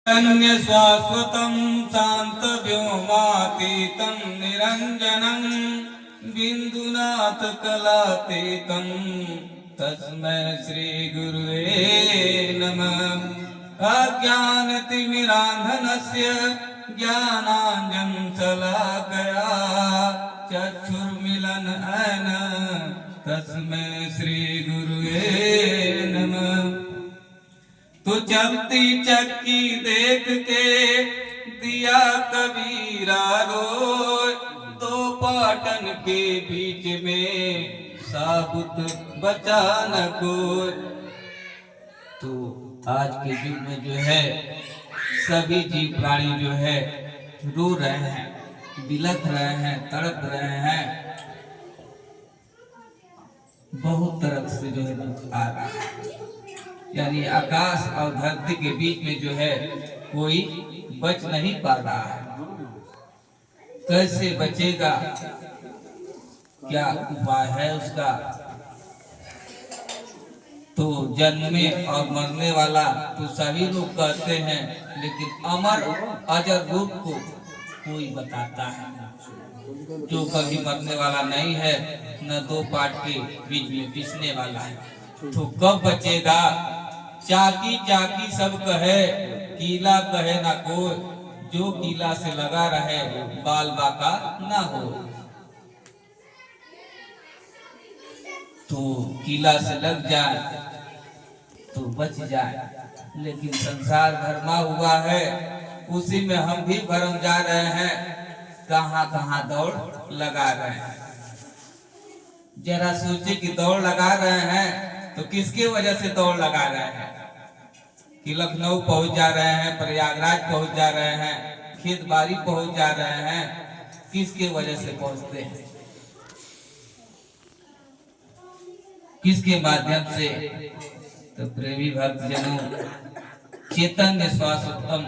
अन्य शाश्वतं शान्तव्योमातीतं निरञ्जनं बिन्दुनाथकलातीतं तस्मै श्रीगुरुवे नमः। अज्ञानतिमिरान्धनस्य ज्ञानाञ्जनशलाकया चक्षुर्मिलनयन तस्मै श्रीगुरुवे नमः। तो चलती चक्की देख के दिया कबीरा रोए, दो पाटन के बीच में साबुत बचा न कोई। तो आज के युग में जो है सभी जीव प्राणी जो है रो रहे हैं, बिलख रहे हैं, तड़प रहे हैं। बहुत तरह से जो है दुख आ रहा है। यानी आकाश और धरती के बीच में जो है कोई बच नहीं पा रहा है। कैसे बचेगा, क्या उपाय है उसका? तो जन्मे और मरने वाला तो सभी लोग कहते हैं, लेकिन अमर अजर रूप को कोई बताता है जो कभी मरने वाला नहीं है, न दो पाट के बीच में पिसने वाला है। तो कब बचेगा? चाकी चाकी सब कहे, कीला कहे ना कोई, जो कीला से लगा रहे बाल बाका ना हो। तो कीला से लग जाए तो बच जाए, लेकिन संसार भरमा हुआ है, उसी में हम भी भरम जा रहे हैं। कहां कहां दौड़ लगा रहे हैं। जरा सोचे कि दौड़ लगा रहे हैं तो किसके वजह से दौड़ लगा रहे हैं? कि लखनऊ पहुंच जा रहे हैं, प्रयागराज पहुंच जा रहे हैं, खेत बाड़ी पहुंच जा रहे हैं, किसके वजह से पहुंचते हैं? किसके माध्यम से? तो प्रेमी भक्त जनों, चैतन्य शाश्वतम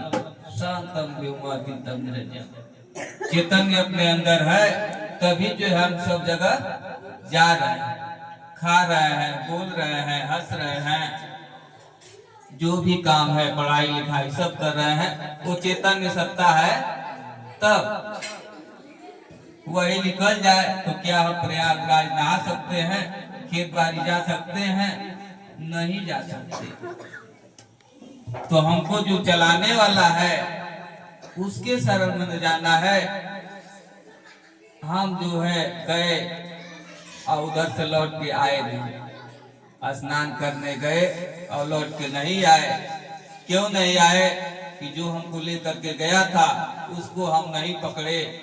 शांतम व्योमातीतम निरंजनम, चैतन्य अपने अंदर है, तभी जो हम सब जगह जा रहे हैं, खा रहे हैं, बोल रहे हैं, हंस रहे हैं, जो भी काम है, पढ़ाई लिखाई सब कर रहे हैं, वो चैतन्य सत्ता है। तब वही निकल जाए तो क्या हम प्रयागराज नहा सकते हैं, खेत बाड़ी जा सकते हैं? नहीं जा सकते। तो हमको जो चलाने वाला है उसके शरण में जाना है। हम जो है गए और उधर से लौट के आए नहीं, स्नान करने गए और लौट के नहीं आए। क्यों नहीं आए? कि जो हमको लेकर के गया था उसको हम नहीं पकड़े,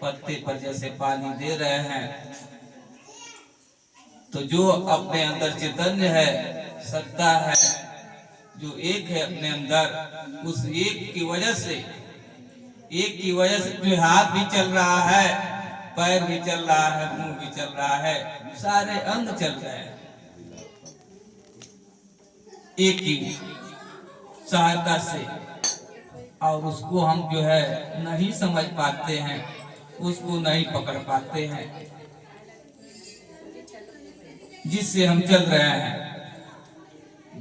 पत्ते पर जैसे पानी दे रहे हैं। तो जो अपने अंदर चैतन्य है, सत्ता है, जो एक है अपने अंदर, उस एक की वजह से जो हाथ भी चल रहा है, पैर भी चल रहा है, मुंह भी चल रहा है, सारे अंग चल रहे हैं, एक की सहायता से। और उसको हम जो है नहीं समझ पाते हैं, उसको नहीं पकड़ पाते हैं, जिससे हम चल रहे हैं।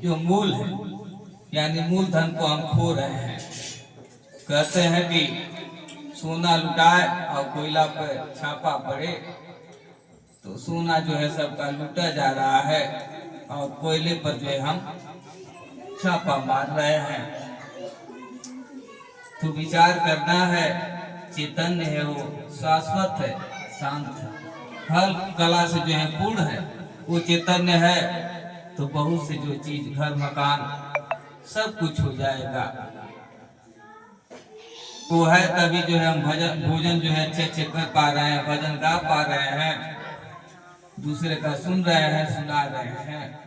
जो मूल है, यानी मूलधन को हम खो रहे हैं। कहते हैं कि सोना लुटाए और कोयला पर छापा पड़े, तो सोना जो है सबका लूटा जा रहा है और कोयले पर जो है हम छापा मार रहे हैं। तो विचार करना है, चैतन्य है, वो शाश्वत है, शांत है, हर कला से जो है पूर्ण है, वो चैतन्य है। तो बहुत से जो चीज, घर मकान सब कुछ हो जाएगा। वो है तभी जो है हम भोजन जो है अच्छे अच्छे कर पा रहे हैं, भजन गा पा रहे हैं, दूसरे का सुन रहे हैं, सुना रहे हैं।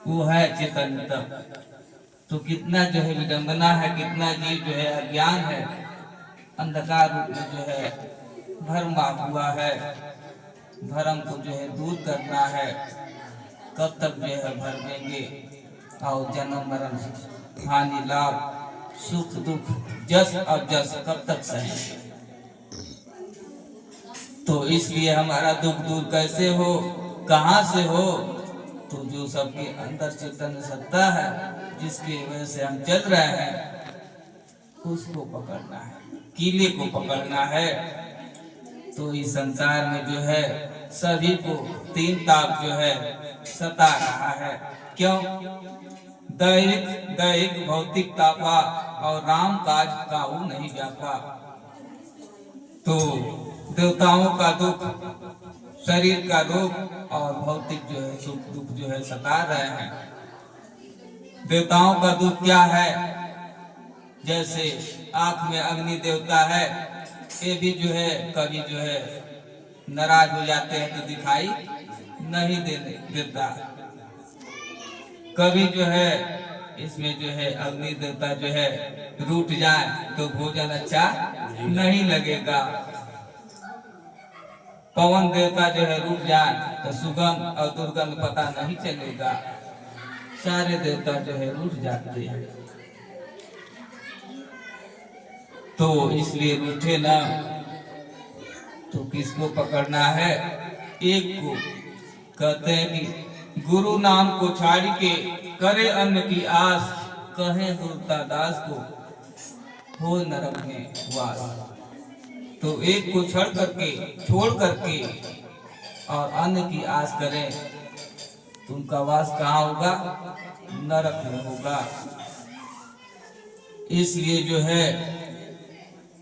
वो है चैतन्य। तब तो कितना जो है विडंबना है, कितना जीव जो है अज्ञान है, अंधकार रूप में जो है भरमा हुआ है। भरम को जो है दूर करना है। कब तक जो है भर देंगे? और जन्म मरण, हानि लाभ, सुख दुख, जस और जस कब तक सहेंगे? तो इसलिए हमारा दुख दूर कैसे हो, कहां से हो? तो जो सबके अंदर चैतन्य सत्ता है, जिसकी वजह से हम चल रहे हैं, उसको पकड़ना है, कीले को पकड़ना है। तो इस संसार में जो है सभी को तीन ताप जो है सता रहा है। क्यों? दैहिक दैहिक भौतिक तापा और राम काज काहू नहीं व्यापा। तो देवताओं का दुख, शरीर का दुख और भौतिक जो है सुख दुख जो है सता रहे हैं। देवताओं का दुख क्या है? जैसे आंख में अग्नि देवता है, ये भी जो है कभी जो है नाराज हो जाते हैं तो दिखाई नहीं देता। कभी जो है इसमें जो है अग्नि देवता जो है रूठ जाए तो भोजन अच्छा नहीं लगेगा। पवन देवता जो है रूठ जाए तो सुगंध और दुर्गंध पता नहीं चलेगा। सारे देवता जो है रूठ जाते हैं। तो इसलिए रूठे ना, तो किसको पकड़ना है? एक को। कहते हैं कि गुरु नाम को छाड़ के करे अन्न की आस, कहे गुरुता दास को हो नरक में वास। तो एक को छोड़ करके और अन्न की आस करें तो उनका वास कहाँ होगा? नरक में होगा। इसलिए जो है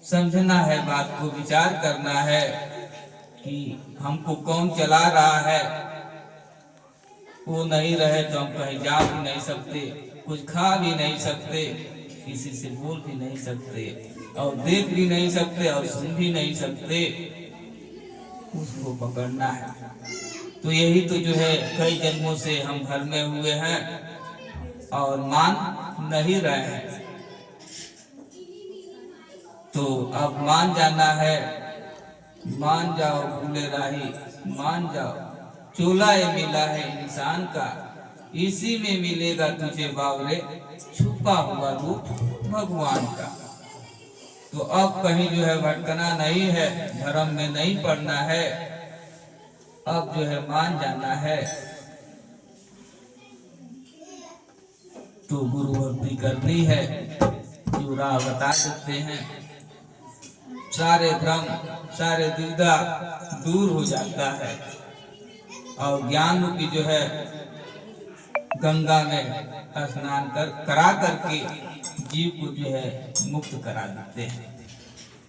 समझना है, बात को विचार करना है कि हमको कौन चला रहा है। वो नहीं रहे तो हम कहीं जा भी नहीं सकते, कुछ खा भी नहीं सकते, किसी से बोल भी नहीं सकते और देख भी नहीं सकते और सुन भी नहीं सकते। उसको पकड़ना है। तो यही तो जो है कई जन्मों से हम घर में हुए हैं और मान नहीं रहे हैं। तो अब मान जाना है। मान जाओ भूले राही, मान जाओ चोला ये मिला है इंसान का, इसी में मिलेगा तुझे बावरे छुपा हुआ रूप भगवान का। तो अब कहीं जो है भटकना नहीं है, धर्म में नहीं पड़ना है। अब जो है मान जाना है। तो गुरु भक्ति करनी है, जो राह बता सकते हैं। सारे भ्रम, सारे दुविधा दूर हो जाता है और ज्ञान रूपी जो है गंगा में स्नान करा करके जीव को जो है मुक्त करा देते हैं।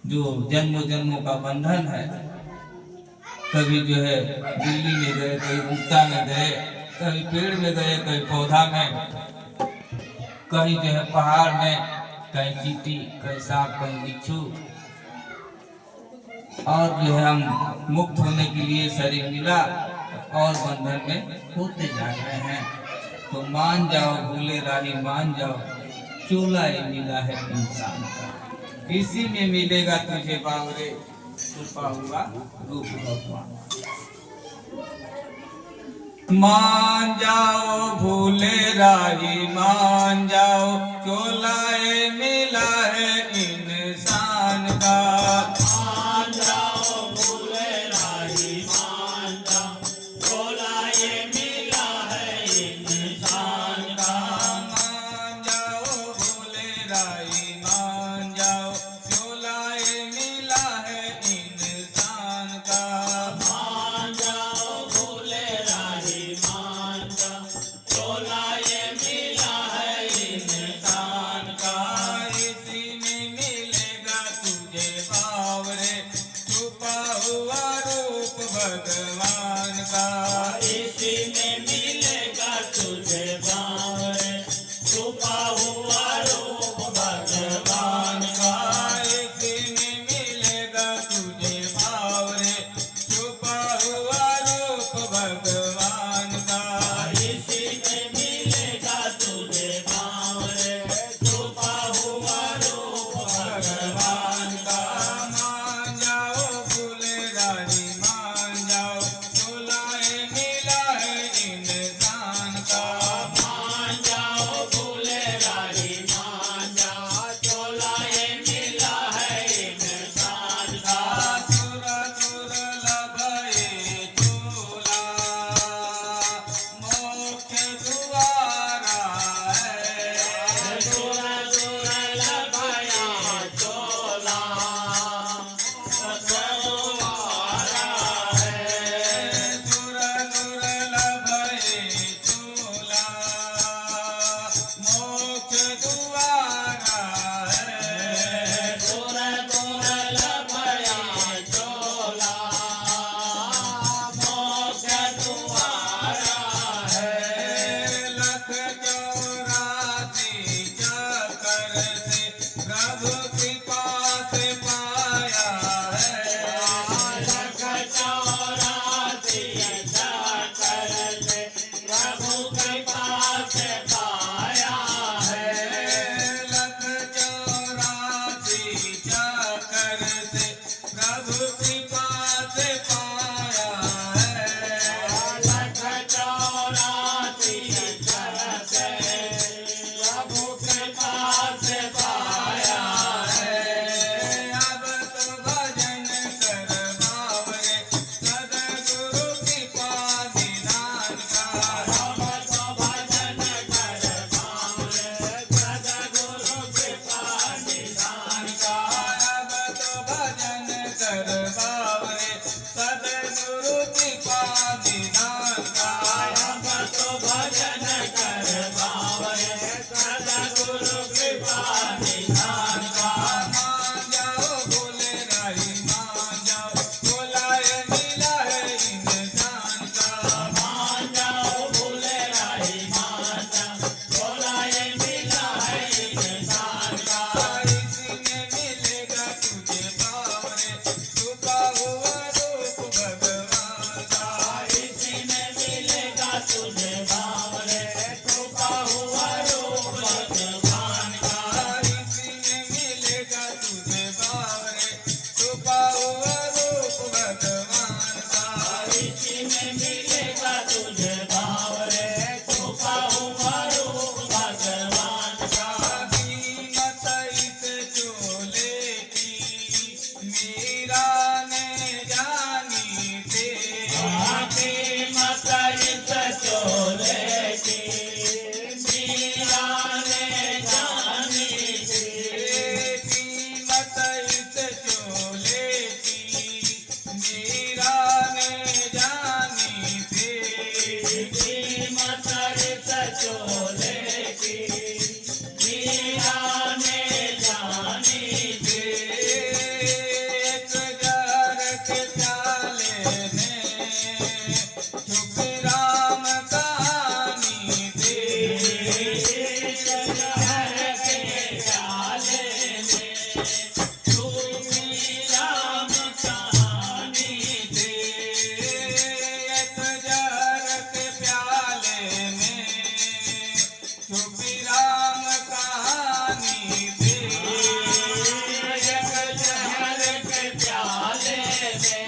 जो जन्मों जन्मों का बंधन है, कभी जो है दिल्ली में गए, कभी मुक्ता में गए, कभी पेड़ में गए, कभी पौधा में, कहीं जो है पहाड़ में, कहीं चींटी, कहीं सांप, कहीं बिच्छू। और जो है हम मुक्त होने के लिए शरीर मिला और बंधन में होते जा रहे हैं। तो मान जाओ भूले राही, मान जाओ चोला ये मिला है इंसान का, इसी में मिलेगा तुझे बावरे छुपा हुआ रूप भगवान। मान जाओ भूले राही, मान जाओ चोला ये मिला है इंसान का। मान जाओ भूले राही, मान जाओ चोला ये मिला है इंसान का। मान जाओ भूले राही, मान जाओ चोला ये मिला है इंसान का। मान जाओ भूले राही, मान जाओ चोला ये मिला है इंसान का। इसी में मिलेगा तुझे बावरे छुपा हुआ रूप भगवान का। इसी में मिलेगा तुझे बावरे छुपा हुआ रूप भगवान का। इसी में मिलेगा तुझे बावरे छुपा हुआ रूप भगवान का। इसी में मिलेगा तुझे बावरे छुपा हुआ रूप भगवान का। मान जाओ भूले राही, मान जाओ चोला ये मिला है इंसान का। मान जाओ भूले राही, से पाया है। अब तो भजन कर बावरे सदगुरु कृपा निधान का। अब तो भजन कर बावरे सद्गुरु कृपा निधान का। अब तो भजन कर बावरे सदगुरु कृपा निधान का। अब तो भजन कर बावरे सद्गुरु कृपा निधान का। मान जाओ बोले राही मान जाओ बोलाए मिला है इंसान का। मान जाओ भूले राही मान जाओ बोला ये मिला है इंसान का। इसी में मिलेगा तुझे बावरे छुपा हुआ रूप भगवान का। इसी में मिलेगा तुझे बावरे छुपा हुआ रूप भगवान का। इसी में मिलेगा तुझे बावरे छुपा हुआ रूप भगवान का। इसी में मिलेगा तुझे बावरे छुपा हुआ रूप भगवान का। कीमत इस चोले की मीरा ने जानी थी। कीमत इस चोले की मीरा ने जानी थी। कीमत इस चोले की मीरा ने जानी थी। कीमत इस चोले की मीरा ने जानी थी। एक जार के प्याले में छुप राम कहानी थी। शहर के प्याले में छुपी राम कहानी थी। एक जार के प्याले में छुप राम कहानी थी। एक शहर के प्याले में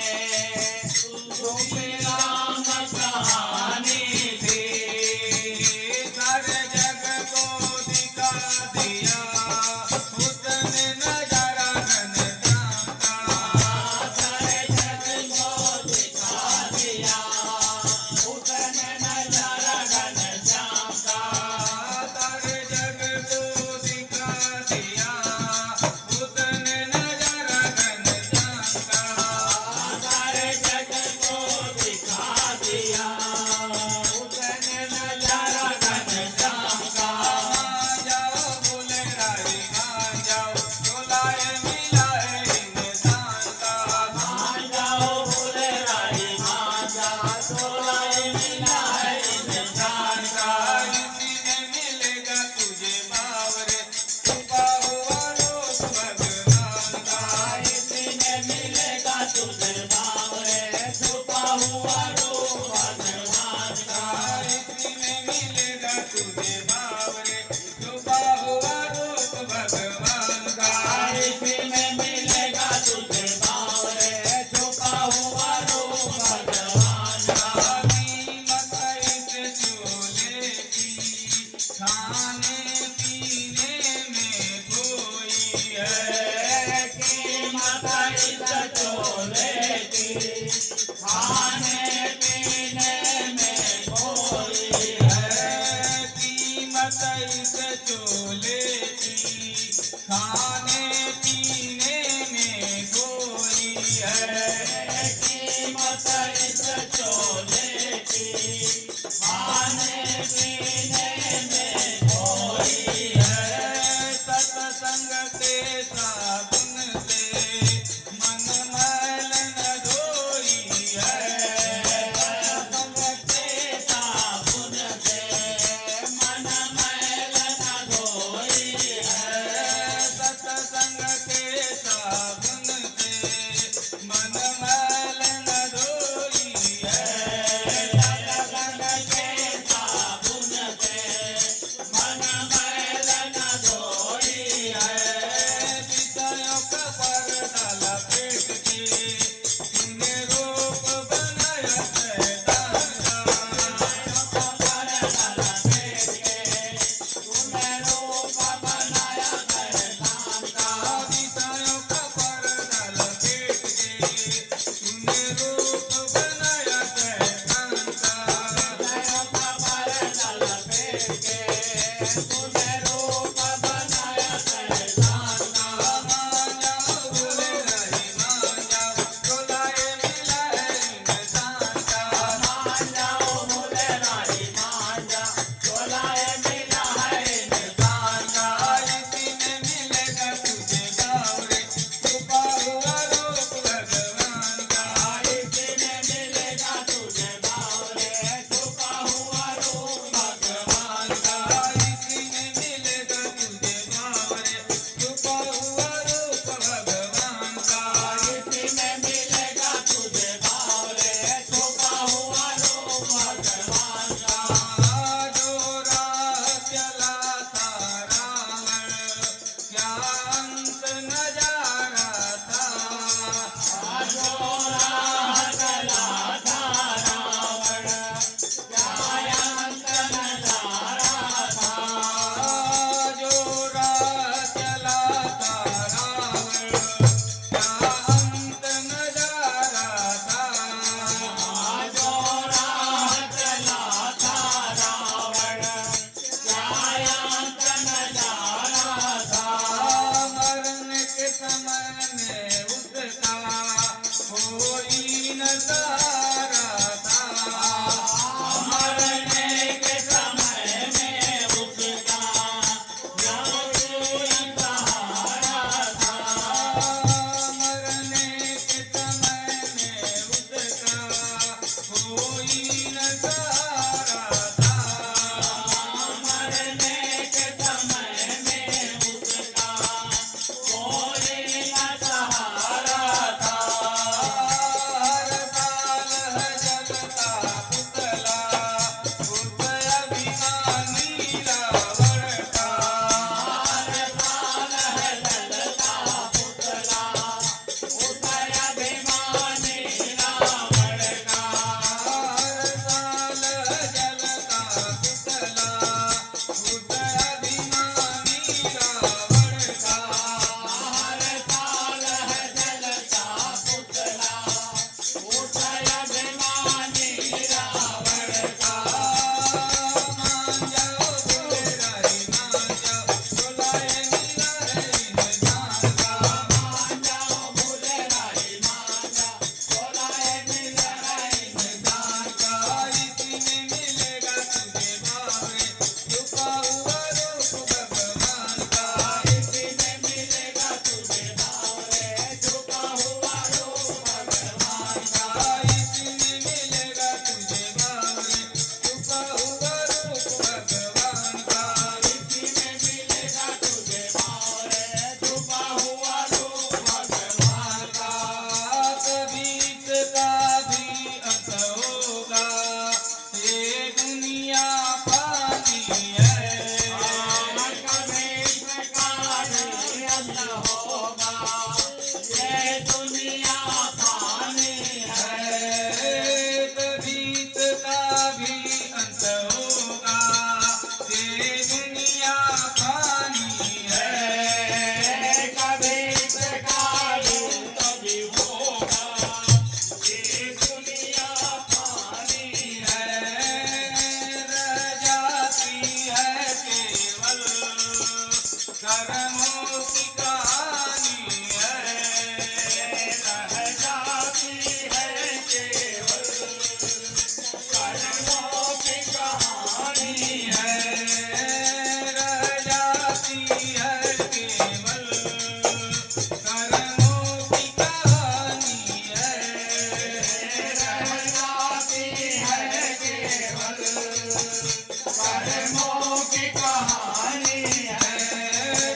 छुपी राम कहानी थी। सारे जग को दिखा दिया उसने नजारा घनश्याम का। सारे जग को दिखा दिया उसने नजारा घनश्याम का। सारे जग को दिखा दिया उसने नजारा घनश्याम का। सारे जग को दिखा दिया उसने नजारा घनश्याम का। मान जाओ बोले राही मान जाओ बोलाए मिला है इंसान का। मान जाओ भूले राही मान जाओ बोला ये मिला है इंसान का। इसी में मिलेगा तुझे बावरे छुपा हुआ रूप भगवान का। इसी में मिलेगा तुझे बावरे छुपा हुआ रूप भगवान का। इसी में मिलेगा तुझे बावरे छुपा हुआ रूप भगवान का। इसी में मिलेगा तुझे बावरे छुपा हुआ रूप भगवान का। कीमत इस चोले की खाने पीने में कोई है। कीमत इस चोले की खाने पीने में कोई है। कीमत इस चोले की खाने पीने में कोई है। कीमत इस चोले की खाने पीने में कोई है। सत्संग के साबुन से मन मैल न धोई है। सत्संग के साबुन से मन मैल न धोई है। सत्संग के साबुन से मन मैल न धोई है। सत्संग के साबुन से मन मैल न धोई है। विषयों क्या अंत नजारा था। जो राह चला था रावण, क्या अंत नजारा था। जो राह चला था रावण, क्या अंत नजारा था। जो राह चला था रावण, क्या अंत नजारा था। मरने के समय में उसका कोई नजारा था। मरने के समय में उसका कोई सहारा था। मरने के समय में उसका कोई नजारा था। मरने के समय में उसका कोई न सहारा था। हर साल है जलता पुतला उस अभिमानी रावण का। हर साल है जलता पुतला उस अभिमानी रावण का। हर साल है जलता पुतला उस अभिमानी रावण का। हर साल है जलता पुतला उस अभिमानी रावण का। मान जाओ बोले राही मान जाओ बुलाए मिला है इंसान का। मान जाओ भूले राही मान जाओ, बोलाए मिल रहे इंसान का। इसी में मिलेगा तुझे बावरे छुपा हुआ रूप भगवान का। इसी में मिलेगा तुझे बावरे छुपा हुआ रूप भगवान का। इसी में मिलेगा तुझे बावरे छुपा हुआ रूप भगवान का। इसी में मिलेगा तुझे बावरे छुपा हुआ रूप भगवान का। कभी इसका भी अंत होगा, ये दुनिया पानी है। कभी इसका भी अंत होगा, ये दुनिया फानी है। कभी इसका भी अंत होगा, ये दुनिया पानी है। कभी इसका भी कभी होगा, ये दुनिया फानी है। रह जाती है केवल कर्मों की कहानी है। रह जाती है केवल कर्मों की कहानी है। रह जाती है केवल कर्मों की कहानी है। रह जाती है केवल कर्मों की कहानी है।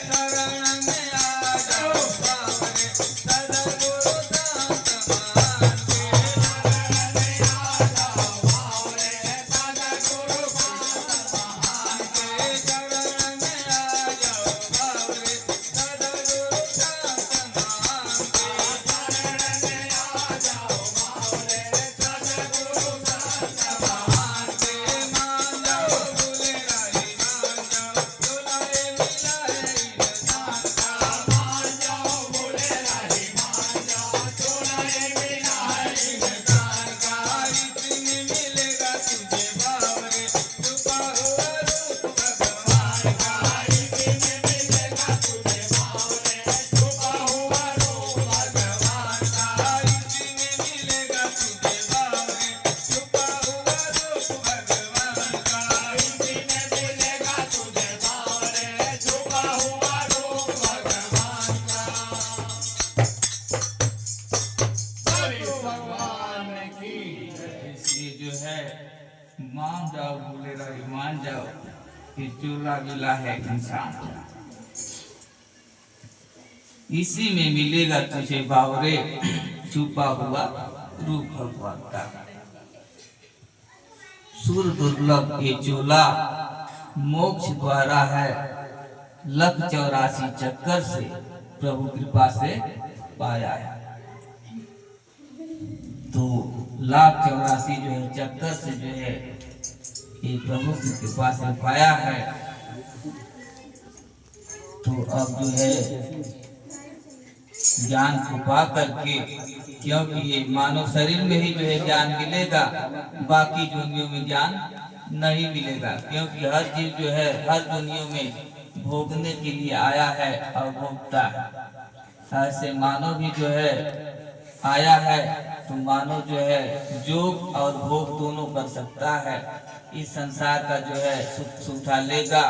शरण में आ जाओ बावरे सद्गुरु दास मान के। शरण में आ जाओ बावरे सद्गुरु दास मान के। शरण में आ जाओ बावरे सद्गुरु दास मान के। शरण में आ जाओ बावरे सद्गुरु दास मान के। मान जाओ भूले राही मान जाओ बुलाए मिला है इंसान का। मान जाओ भूले राही मान जाओ, सुनाए बिना है इंसान का। इसी में मिलेगा तुझे बावरे छुपा हुआ रूप भगवान का। इसी में मिलेगा तुझे बावरे छुपा हुआ रूप भगवान का। इसी में मिलेगा तुझे बावरे छुपा हुआ रूप भगवान का। इसी में मिलेगा तुझे बावरे छुपा हुआ रूप भगवान का। बोलिए भगवान की इसलिए जो है मान जाओ भूले राही मान जाओ कि चूल्हा गिला है इंसान का। इसी में मिलेगा तुझे बावरे छुपा हुआ रूप भगवान का। सुर दुर्लभ ये चोला मोक्ष द्वारा है 184 चक्कर से प्रभु कृपा से पाया है। तो 184 जो है चक्कर से जो है ये प्रभु की कृपा से पाया है। तो अब जो है ज्ञान को पा करके, क्योंकि ये मानव शरीर में ही जो है ज्ञान मिलेगा, बाकी दुनियों में ज्ञान नहीं मिलेगा, क्योंकि हर जीव जो है हर दुनिया में भोगने के लिए आया है और भोगता है। ऐसे मानव भी जो है आया है, तो मानव जो है योग और भोग दोनों कर सकता है। इस संसार का जो है सुख उठा लेगा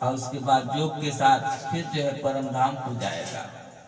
और उसके बाद योग के साथ फिर जो है परम धाम को जाएगा।